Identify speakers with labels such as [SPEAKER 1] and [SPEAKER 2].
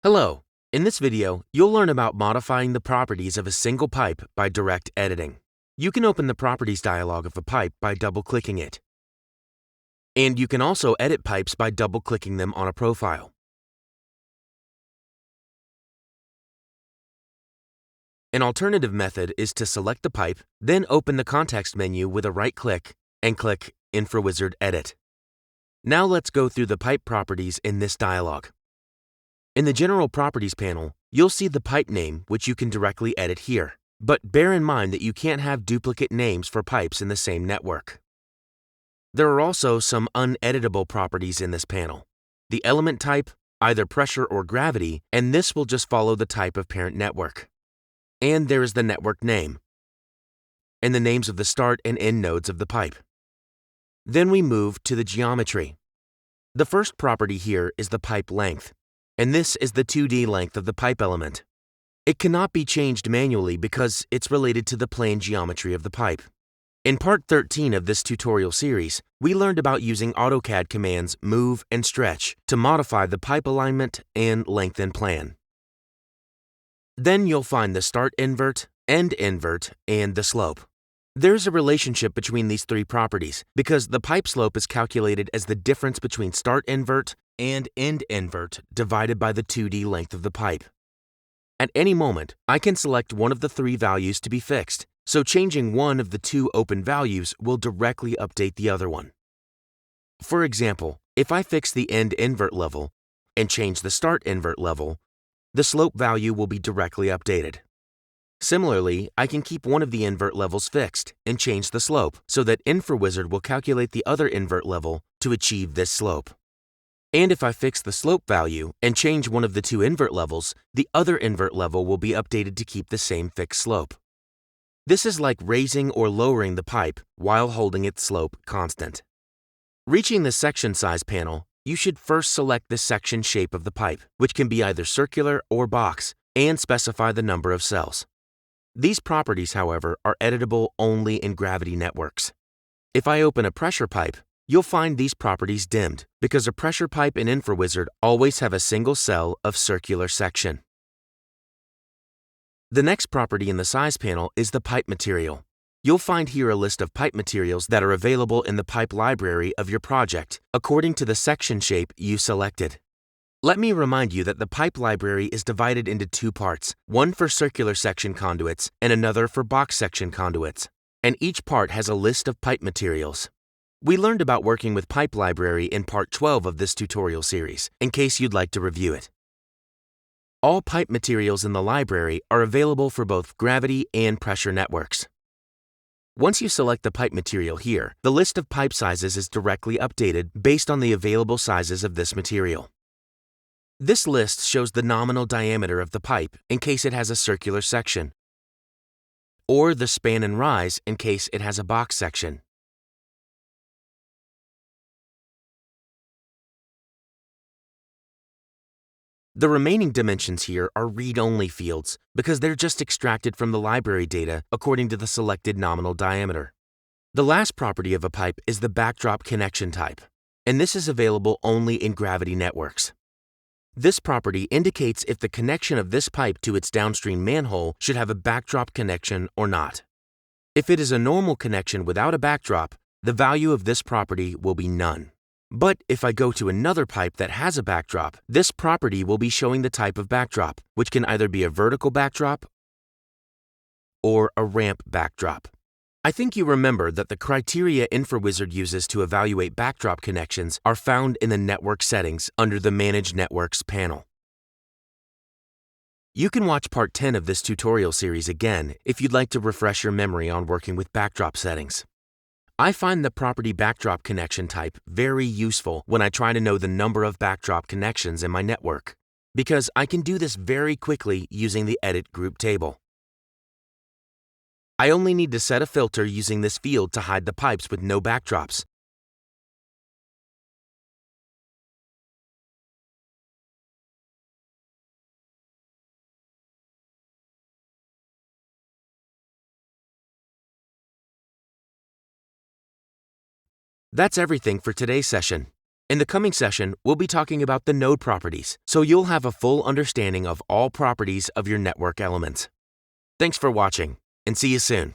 [SPEAKER 1] Hello. In this video, you'll learn about modifying the properties of a single pipe by direct editing. You can open the Properties dialog of a pipe by double-clicking it. And you can also edit pipes by double-clicking them on a profile. An alternative method is to select the pipe, then open the context menu with a right-click and click infraWizard Edit. Now let's go through the pipe properties in this dialog. In the General Properties panel, you'll see the pipe name, which you can directly edit here. But bear in mind that you can't have duplicate names for pipes in the same network. There are also some uneditable properties in this panel. The element type, either pressure or gravity, and this will just follow the type of parent network. And there is the network name, and the names of the start and end nodes of the pipe. Then we move to the geometry. The first property here is the pipe length, and this is the 2D length of the pipe element. It cannot be changed manually because it's related to the plane geometry of the pipe. In part 13 of this tutorial series, we learned about using AutoCAD commands move and stretch to modify the pipe alignment and lengthen plan. Then you'll find the start invert, end invert, and the slope. There's a relationship between these three properties because the pipe slope is calculated as the difference between start invert and end invert divided by the 2D length of the pipe. At any moment, I can select one of the three values to be fixed, so changing one of the two open values will directly update the other one. For example, if I fix the end invert level and change the start invert level, the slope value will be directly updated. Similarly, I can keep one of the invert levels fixed and change the slope so that infraWizard will calculate the other invert level to achieve this slope. And if I fix the slope value and change one of the two invert levels, the other invert level will be updated to keep the same fixed slope. This is like raising or lowering the pipe while holding its slope constant. Reaching the section size panel, you should first select the section shape of the pipe, which can be either circular or box, and specify the number of cells. These properties, however, are editable only in gravity networks. If I open a pressure pipe, you'll find these properties dimmed because a pressure pipe in infraWizard always have a single cell of circular section. The next property in the size panel is the pipe material. You'll find here a list of pipe materials that are available in the pipe library of your project according to the section shape you selected. Let me remind you that the pipe library is divided into two parts, one for circular section conduits and another for box section conduits, and each part has a list of pipe materials. We learned about working with Pipe Library in Part 12 of this tutorial series, in case you'd like to review it. All pipe materials in the library are available for both gravity and pressure networks. Once you select the pipe material here, the list of pipe sizes is directly updated based on the available sizes of this material. This list shows the nominal diameter of the pipe in case it has a circular section, or the span and rise in case it has a box section. The remaining dimensions here are read-only fields because they're just extracted from the library data according to the selected nominal diameter. The last property of a pipe is the backdrop connection type, and this is available only in gravity networks. This property indicates if the connection of this pipe to its downstream manhole should have a backdrop connection or not. If it is a normal connection without a backdrop, the value of this property will be none. But if I go to another pipe that has a backdrop, this property will be showing the type of backdrop, which can either be a vertical backdrop or a ramp backdrop. I think you remember that the criteria infraWizard uses to evaluate backdrop connections are found in the Network Settings under the Manage Networks panel. You can watch Part 10 of this tutorial series again if you'd like to refresh your memory on working with backdrop settings. I find the property backdrop connection type very useful when I try to know the number of backdrop connections in my network, because I can do this very quickly using the Edit Group table. I only need to set a filter using this field to hide the pipes with no backdrops. That's everything for today's session. In the coming session, we'll be talking about the node properties, so you'll have a full understanding of all properties of your network elements. Thanks for watching, and see you soon.